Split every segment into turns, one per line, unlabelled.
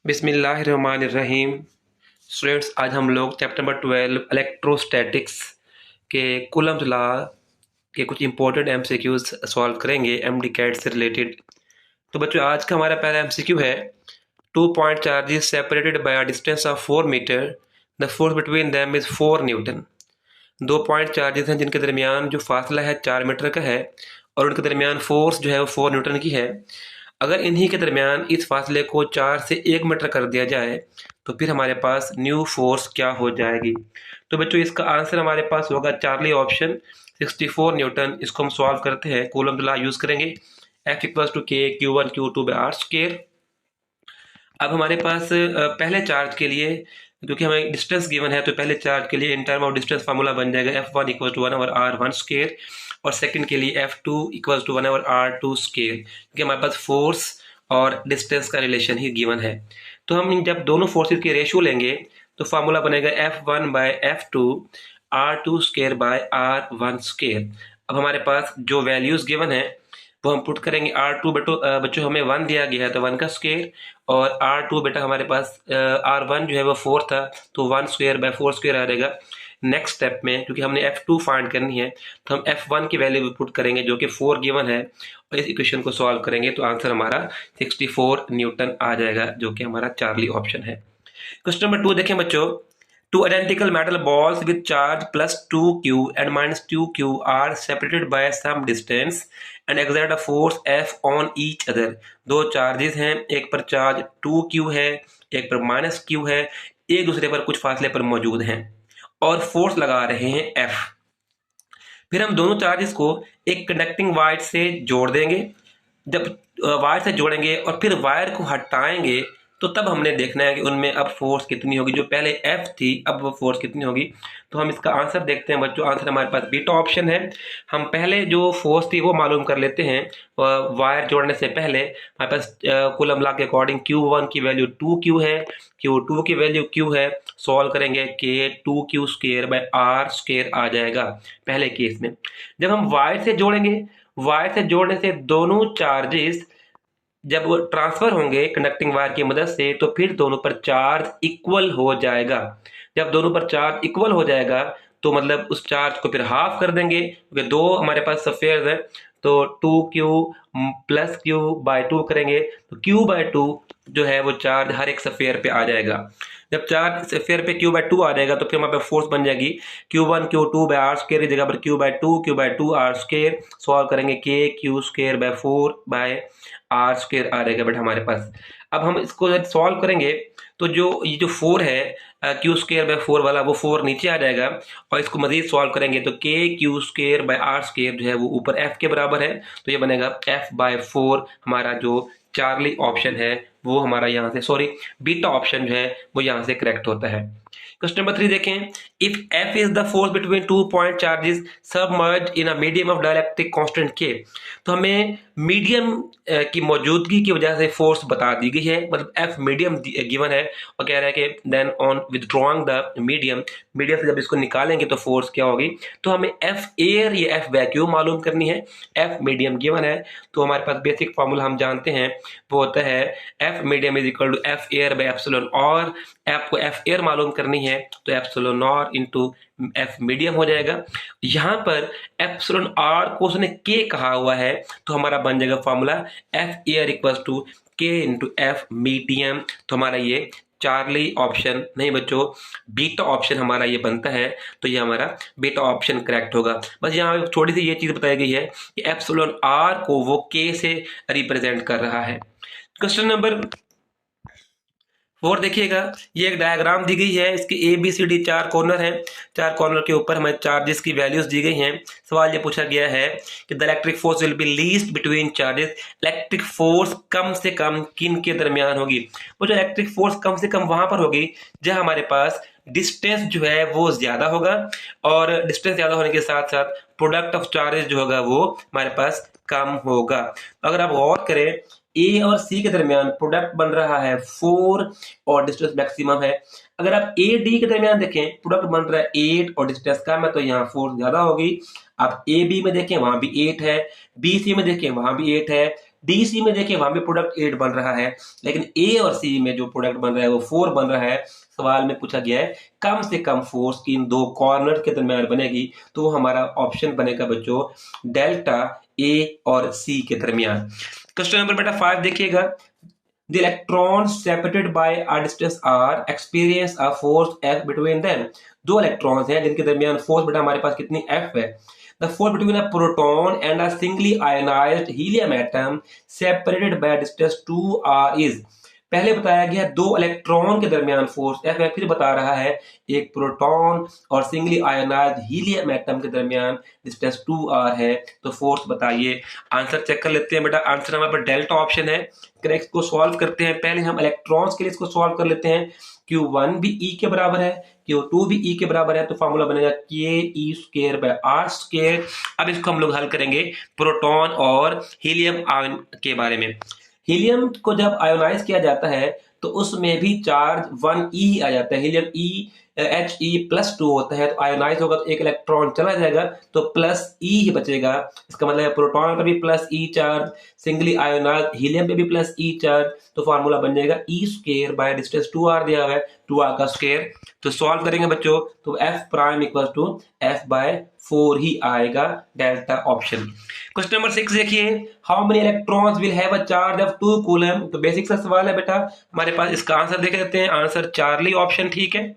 बिस्मिल्लाहिर्रहमानिर्रहीम। स्टूडेंट्स, आज हम लोग चैप्टर नंबर 12 इलेक्ट्रोस्टैटिक्स के कूलम्ब लॉ के कुछ इंपॉर्टेंट एमसीक्यूज सॉल्व करेंगे एमडी कैट से रिलेटेड। तो बच्चों, आज का हमारा पहला एमसीक्यू है, 2 point charges separated by a distance of 4 meter, the force between them is 4 newton. 2 point charges हैं जिनके दरमियान जो फासला है 4 मीटर का है और उनके दरमियान फोर्स जो है वो 4 न्यूटन की है। अगर इन्हीं के दरमियान इस फासले को 4 से 1 मीटर कर दिया जाए तो फिर हमारे पास न्यू फोर्स क्या हो जाएगी। तो बच्चों, इसका आंसर हमारे पास होगा चार्ली ऑप्शन 64 न्यूटन। इसको हम सॉल्व करते हैं, कूलम्ब लॉ यूज करेंगे। F इक्वल्स टू के Q1 Q2 bye are square. अब हमारे पास पहले चार्ज के लिए, क्योंकि हमें डिस्टेंस गिवन है, तो पहले चार्ज के लिए in term of distance formula बन जाएगा F1 equal to 1/r1 square, और सेकंड के लिए F2 equal to 1/r2 square, क्योंकि हमारे पास फोर्स और डिस्टेंस का रिलेशन ही गिवन है। तो हम जब दोनों फोर्सेस के रेशियो लेंगे तो फार्मूला बनेगा F1/F2 r2 square by r1 square. अब हमारे पास जो वैल्यूज गिवन है वो हम पुट करेंगे। R2 बच्चों हमें 1 दिया गया है तो 1 का स्क्वायर, और R2 बेटा हमारे पास R1 जो है वो 4 था तो 1 स्क्वायर बाय 4 स्क्वायर आ जाएगा। नेक्स्ट स्टेप में क्योंकि हमने F2 फाइंड करनी है तो हम F1 की वैल्यू पुट करेंगे जो कि 4 गिवन है, और इस इक्वेशन को सॉल्व करेंगे तो आंसर हमारा 64 न्यूटन आ जाएगा, जो कि हमारा चार्ली ऑप्शन है। क्वेश्चन नंबर 2 देखें बच्चों, two identical metal balls with charge plus 2q and minus 2q are separated by some distance and exert a force F on each other। दो चार्जेस हैं, एक पर चार्ज 2q है, एक पर माइनस q है, एक दूसरे पर कुछ फासले पर मौजूद हैं और फोर्स लगा रहे हैं F। फिर हम दोनों चार्जेस को एक कंडक्टिंग वायर से जोड़ देंगे। जब वायर से जोड़ेंगे और फिर वायर को हटाएंगे तो तब हमने देखना है कि उनमें अब फोर्स कितनी होगी। जो पहले F थी अब वो फोर्स कितनी होगी। तो हम इसका आंसर देखते हैं बच्चों। आंसर हमारे पास बीटा ऑप्शन है। हम पहले जो फोर्स थी वो मालूम कर लेते हैं वायर जोड़ने से पहले। हमारे पास कूलम्ब लॉ के अकॉर्डिंग Q1 की वैल्यू 2Q है, Q2 की वैल्यू Q है। सॉल्व करेंगे के 2Q square by R square आ जाएगा पहले केस में। जब हम वायर से जोड़ेंगे, वायर से जोड़ने से दोनों चार्जेस जब वो ट्रांसफर होंगे कंडक्टिंग वायर की मदद से तो फिर दोनों पर चार्ज इक्वल हो जाएगा। जब दोनों पर चार्ज इक्वल हो जाएगा तो मतलब उस चार्ज को फिर हाफ कर देंगे, क्योंकि दो हमारे पास सफेयर है तो 2Q प्लस Q बाय 2 करेंगे तो Q बाय 2 जो है वो चार्ज हर एक सफेयर पे आ जाएगा। जब चार्ज सफेयर पे Q बाय 2 आ जाएगा तो फिर हमारे पास फोर्स बन जाएगी Q1 Q2 bye are square की जगह पर Q by 2 R square. Solve करेंगे K Q square by 4 by are square आ रहेगा बेटा हमारे पास। अब हम इसको जब सॉल्व करेंगे तो जो ये जो 4 है क्यू स्क्वायर बाय 4 वाला वो 4 नीचे आ जाएगा, और इसको मजीद सॉल्व करेंगे तो K q square by are square जो है वो ऊपर F के बराबर है, तो ये बनेगा F बाय 4। हमारा जो चार्ली ऑप्शन है वो हमारा यहाँ से, सॉरी बीटा ऑप्शन जो है वो यहाँ से करेक्ट होता है। क्वेश्चन नंबर 3 देखें, if F is the force between 2 point charges submerged in a medium of dielectric constant K। तो हमें मीडियम की मौजूदगी की वजह से फोर्स बता दी गई है, मतलब F मीडियम गिवन है और कह रहा है कि then on withdrawing the medium, medium से जब इसको निकालेंगे तो फोर्स क्या होगी। तो हमें F एयर या F वैक्यूम मालूम करनी है। F मीडियम गिवन है तो हमारे पास बेसिक फार्मूला हम जानते हैं वो होता है F medium is equal to F air by epsilon, और F को F एयर मालूम करनी है तो epsilon not into F medium हो जाएगा। यहाँ पर एप्सिलॉन आर को उसने K कहा हुआ है तो हमारा बन जाएगा formula F air equals to K into F medium. तो हमारा ये चार्ली ऑप्शन नहीं बच्चों, बीटा ऑप्शन हमारा ये बनता है, तो ये हमारा बीटा ऑप्शन करेक्ट होगा। बस यहाँ छोटी सी ये चीज बताई गई है कि एप्सिलॉन आर को वो K से रिप्रेजेंट कर रहा है। क्वेश्चन नंबर 4 देखिएगा, ये एक डायग्राम दी गई है। इसके ABCD 4 कॉर्नर हैं। 4 कॉर्नर के ऊपर हमें चार्जेस की वैल्यूज दी गई हैं। सवाल ये पूछा गया है कि the electric force will be least between charges. Electric force कम से कम किन के दरमियान होगी। वो जो इलेक्ट्रिक फोर्स कम से कम वहां पर होगी जहां हमारे पास डिस्टेंस जो है वो ज्यादा होगा, और डिस्टेंस ज्यादा होने के साथ साथ प्रोडक्ट ऑफ चार्जेस जो होगा वो हमारे पास कम होगा। अगर आप गौर करें ए और सी के दरमियान प्रोडक्ट बन रहा है 4 और डिस्टेंस मैक्सिमम है। अगर आप ए डी के दरमियान देखें प्रोडक्ट बन रहा है 8 और डिस्टेंस कम है, तो यहाँ फोर्स ज्यादा होगी। आप ए बी में देखें वहां भी 8 है, बी सी में देखें वहां भी 8 है, डी सी में देखिए वहां पे प्रोडक्ट 8 बन रहा है, लेकिन ए और सी में जो प्रोडक्ट बन रहा है वो 4 बन रहा है। सवाल में पूछा गया है कम से कम फोर्स इन दो कॉर्नर के दरमियान बनेगी, तो वो हमारा ऑप्शन बनेगा बच्चों डेल्टा ए और सी के दरमियान। क्वेश्चन नंबर बेटा 5 देखिएगा, the electrons separated by a distance r experience a force F between them। दो इलेक्ट्रॉन्स हैं जिनके दरमियान फोर्स बेटा हमारे पास कितनी F है। The force between a proton and a singly ionized helium atom separated by a distance 2r is। पहले बताया गया दो इलेक्ट्रॉन के दरमियान फोर्स F है, फिर बता रहा है एक प्रोटॉन और सिंगली आयोनाइज्ड हीलियम एटम के दरमियान डिस्टेंस 2r है। तो फोर्स बताइए। आंसर चेक कर लेते हैं बेटा। आंसर हमारे पास डेल्टा ऑप्शन है। करेक्ट को सॉल्व करते हैं। पहले हम इलेक्ट्रॉन्स के लिए इसको सॉल्व कर लेते हैं। Q1 भी E के बराबर है, Q2 भी E के बराबर है, तो फॉर्मूला बनेगा Ke²/r²। अब इसको हम लोग हल करेंगे प्रोटॉन और हीलियम आयन के बारे में। हीलियम को जब आयोनाइज किया जाता है तो उसमें भी चार्ज 1e आ जाता है। हीलियम He+2 होता है, तो आयोनाइज होगा तो एक इलेक्ट्रॉन चला जाएगा तो प्लस ई ही बचेगा। इसका मतलब प्रोटॉन पर भी प्लस ई चार्ज, सिंगली आयोनाइज हीलियम पे भी प्लस ई चार्ज, तो फॉर्मूला बन जाएगा E²/डिस्टेंस 2r दिया हुआ है, 2r का स्क्वायर। तो सॉल्व करेंगे बच्चों तो F' F/4 ही आएगा, डेल्टा ऑप्शन। क्वेश्चन नंबर 6 देखिए, how many electrons will have a charge of 2 coulomb. तो बेसिक सा सवाल है बेटा हमारे पास। इसका आंसर देख लेते हैं। आंसर चार्ली ऑप्शन ठीक है।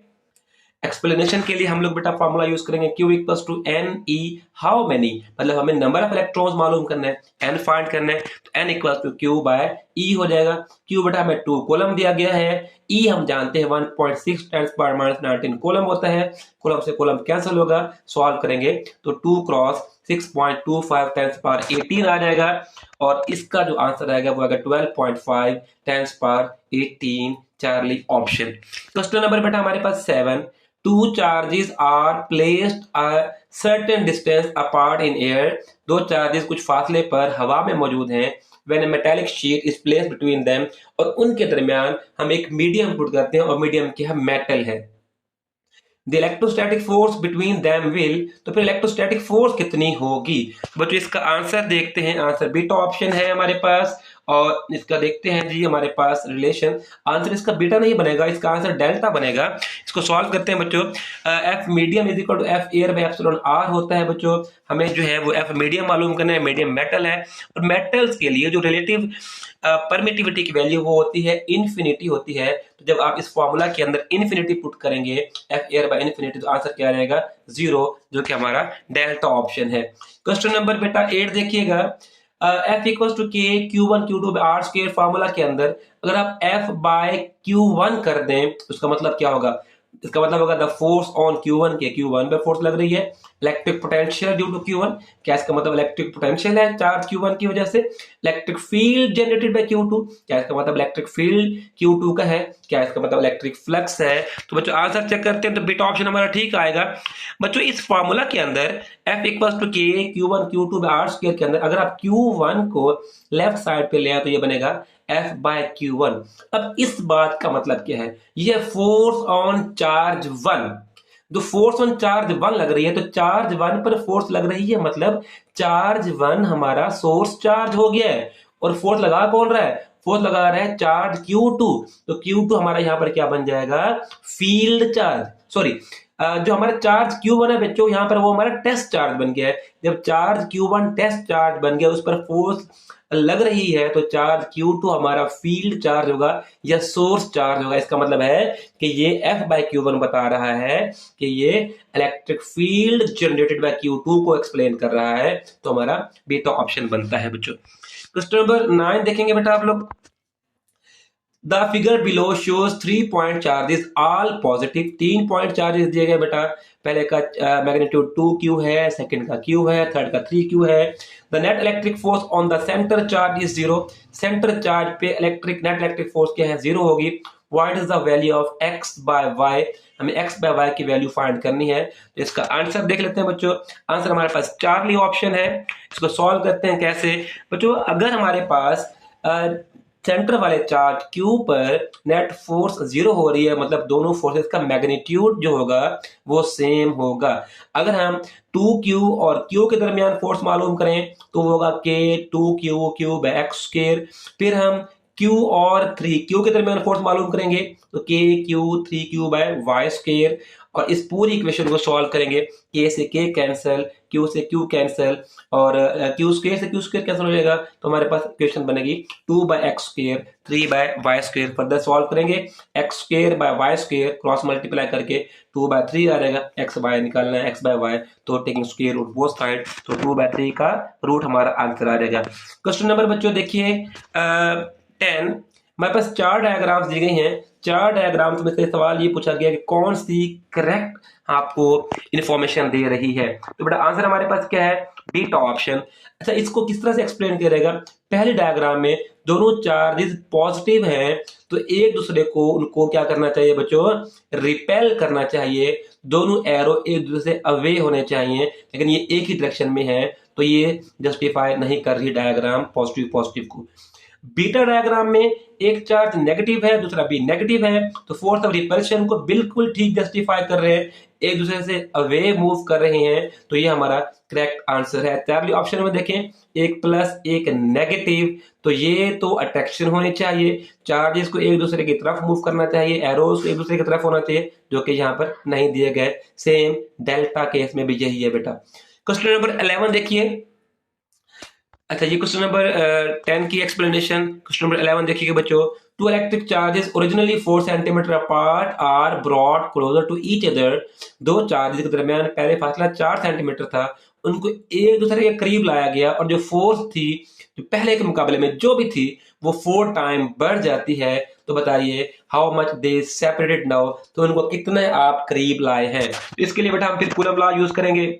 एक्सप्लेनेशन के लिए हम लोग बेटा फॉर्मूला यूज करेंगे Q=NE हाउ मेनी, मतलब हमें नंबर ऑफ इलेक्ट्रॉन्स मालूम करना है, n फाइंड करना है, तो N=Q/E हो जाएगा। Q बेटा हमें 2 कॉलम दिया गया है, E हम जानते हैं 1.6 × 10⁻19 कॉलम होता है। कॉलम से कॉलम कैंसिल होगा, सॉल्व करेंगे तो 2 × 6.25 10⁻18 आ जाएगा, और इसका जो आंसर आएगा वो आएगा 12.5 10⁻18, चार्ली ऑप्शन। क्वेश्चन नंबर बेटा हमारे पास 7, two charges are placed a certain distance apart in air। दो चार्जेस कुछ फासले पर हवा में मौजूद हैं। when a metallic sheet is placed between them, और उनके दरमियान हम एक मीडियम पुट करते हैं और मीडियम क्या है, मेटल है। The electrostatic force between them will, तो फिर इलेक्ट्रोस्टैटिक फोर्स कितनी होगी बच्चों। इसका आंसर देखते हैं। आंसर बीटा ऑप्शन है हमारे पास, और इसका देखते हैं जी हमारे पास रिलेशन। आंसर इसका बीटा नहीं बनेगा, इसका आंसर डेल्टा बनेगा। इसको सॉल्व करते हैं बच्चों। F मीडियम = F air/r होता है बच्चों। हमें जो है वो F मीडियम मालूम करना है, मीडियम मेटल है, और मेटल्स के लिए जो रिलेटिव परमिटिविटी की वैल्यू वो होती है इन्फिनिटी होती है। तो जब आप इस फॉर्मूला के अंदर इन्फिनिटी पुट करेंगे F air/infinity, तो आंसर क्या रहेगा 0, जो कि हमारा डेल्टा ऑप्शन है। क्वेश्चन नंबर बेटा 8 देखिएगा, F = K Q1 Q2/r²। Formula के अंदर अगर आप F/Q1 कर दें तो उसका मतलब क्या होगा, इसका मतलब होगा द फोर्स ऑन Q1 के Q1 पे फोर्स लग रही है। Electric potential due to Q1, क्या इसका मतलब इलेक्ट्रिक पोटेंशियल है चार्ज Q1 की वजह से। Electric field generated by Q2, क्या इसका मतलब इलेक्ट्रिक फील्ड Q2 का है, क्या इसका मतलब इलेक्ट्रिक फ्लक्स है। तो बच्चों आंसर चेक करते हैं, तो बीटा ऑप्शन हमारा ठीक आएगा। बच्चों इस फॉर्मूला के अंदर F = K Q1 Q2/r² के अंदर अगर आप Q1 को लेफ्ट साइड पे ले आए तो ये बनेगा F/Q1। अब इस बात का मतलब क्या है, ये फोर्स ऑन चार्ज 1, जो फोर्स ऑन चार्ज 1 लग रही है, तो चार्ज 1 पर फोर्स लग रही है, मतलब चार्ज 1 हमारा सोर्स चार्ज हो गया है। और फोर्स लगा कौन रहा है, फोर्स लगा रहा है चार्ज Q2, तो Q2 हमारा यहां पर क्या बन जाएगा, फील्ड चार्ज। सॉरी, जो हमारा चार्ज Q1 है बच्चों, यहाँ पर वो हमारा टेस्ट चार्ज बन गया है। जब चार्ज Q1 टेस्ट चार्ज बन गया, उस पर फोर्स लग रही है, तो चार्ज Q2 हमारा फील्ड चार्ज होगा या सोर्स चार्ज होगा। इसका मतलब है कि ये F/Q1 बता रहा है कि ये electric field generated by Q2 को एक्सप्लेन कर रहा है, तो हमारा बीटा ऑप्शन बनता है बच्चों। क्वेश्चन नंबर 9 देखेंगे बेटा आप लोग। The figure below shows 3 point charges all positive। 3 point charges दिए गए बेटा। पहले का मैग्नीट्यूड 2Q है, सेकंड का Q है, थर्ड का 3Q है। The net electric force on the center charge is 0। Centre charge पे नेट इलेक्ट्रिक फोर्स क्या है, 0 होगी। What is the value of x/y। हमें x/y की वैल्यू फाइंड करनी है, तो इसका आंसर देख लेते हैं बच्चों। आंसर हमारे पास चार्ली ऑप्शन है। इसको सॉल्व करते हैं कैसे बच्चों। अगर हमारे पास सेंटर वाले चार्ज Q पर नेट फोर्स 0 हो रही है, मतलब दोनों फोर्सेस का मैग्नीट्यूड जो होगा वो सेम होगा। अगर हम 2Q और Q के दरमियान फोर्स मालूम करें तो वो होगा K 2Q cube x square. फिर हम Q और 3Q के दरमियान फोर्स मालूम करेंगे तो K Q 3Q by y square. और इस पूरी इक्वेशन को सॉल्व करेंगे, K से K कैंसिल, Q से Q कैंसिल और Q स्क्वायर से Q स्क्वायर कैंसिल हो जाएगा, तो हमारे पास इक्वेशन बनेगी 2 by X square 3 by Y square. Further solve करेंगे, X square by Y square cross multiply करके 2 बाय 3 आ जाएगा, एक्स बाय निकालना है एक्स बाय वाई, तो taking square root both side, तो 2 बाय 3 का रूट हमारा आंसर आ जाएगा। क्वेश्चन नंबर बच्चों देखिए 10, हमारे पास 4 डायग्राम्स दी गई हैं। 4 डायग्राम्स में से सवाल ये पूछा गया कि कौन सी करेक्ट आपको इंफॉर्मेशन दे रही है, तो बेटा आंसर हमारे पास क्या है, बीटा ऑप्शन। अच्छा, इसको किस तरह से एक्सप्लेन किया जाएगा, पहले डायग्राम में दोनों चार्जेस पॉजिटिव हैं तो एक दूसरे को उनको क्या करना चाहिए बच्चों, रिपेल करना चाहिए, दोनों एरो एक दूसरे से अवे होने चाहिए, लेकिन ये एक ही डायरेक्शन में है तो ये जस्टिफाई नहीं कर रही डायग्राम पॉजिटिव पॉजिटिव को। बीटा डायग्राम में एक चार्ज नेगेटिव है दूसरा भी नेगेटिव है, तो फोर्स ऑफ रिपल्शन को बिल्कुल ठीक जस्टिफाई कर रहे हैं, एक दूसरे से अवे मूव कर रहे हैं, तो ये हमारा करेक्ट आंसर है। चार्ली ऑप्शन में देखें, एक प्लस एक नेगेटिव, तो ये तो अट्रैक्शन होनी चाहिए, चार्जेस को एक दूसरे की तरफ मूव करना चाहिए, एरोस एक दूसरे की तरफ होना चाहिए, जो कि यहाँ पर नहीं दिए गए। सेम डेल्टा केस में भी यही है बेटा। क्वेश्चन नंबर 11 देखिए। अच्छा, ये क्वेश्चन नंबर 10 की एक्सप्लेनेशन। क्वेश्चन नंबर 11 देखिएगा बच्चों, two electric charges originally 4 centimetre apart are brought closer to each other. दो चार्जेस के दरमियान पहले फासला 4 सेंटीमीटर था, उनको एक दूसरे के करीब लाया गया और जो फोर्स थी जो पहले के मुकाबले में जो भी थी वो 4 टाइम बढ़ जाती है, तो बताइए how much they separated now, तो उनको कितने आप करीब लाए हैं। इसके लिए बेटा हम फिर कूलम लॉ यूज करेंगे।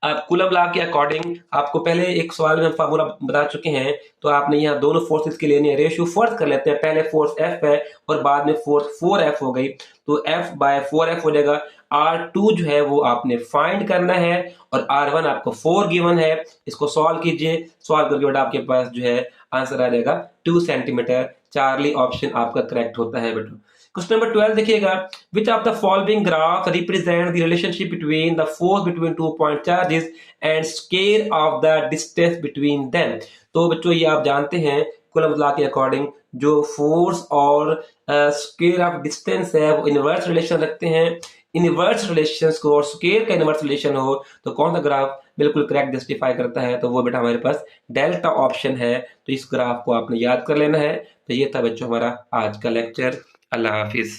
आप कूलम लॉ के अकॉर्डिंग आपको पहले एक सवाल में फार्मूला बता चुके हैं, तो आपने यहाँ दोनों फोर्सेस के लिए रेशियो फर्स्ट कर लेते हैं, पहले फोर्स F है और बाद में फोर्स 4F हो गई, तो F बाय 4F हो जाएगा। R2 जो है वो आपने फाइंड करना है और R1 आपको 4 गिवन है, इसको सॉल्व कीजिए, सॉल्व करके बेटा आपके पास जो है आंसर आ जाएगा 2 सेंटीमीटर। चार्ली ऑप्शन आपका करेक्ट होता है बेटा। क्वेश्चन नंबर 12 देखिएगा, which of the following graph represent the relationship between the force between 2 point charges and square of the distance between them। तो बच्चों ये आप जानते हैं कूलम लॉ के अकॉर्डिंग जो फोर्स और स्क्वायर ऑफ डिस्टेंस है वो इनवर्स रिलेशन रखते हैं। इनवर्स रिलेशंस को और स्क्वायर का इनवर्स रिलेशन हो तो कौन सा ग्राफ बिल्कुल करेक्ट जस्टिफाई करता है, तो वो बेटा हमारे पास डेल्टा ऑप्शन है, तो इस ग्राफ को आपने याद कर लेना है। तो ये था बच्चों हमारा आज का लेक्चर। अल्लाह हाफिज।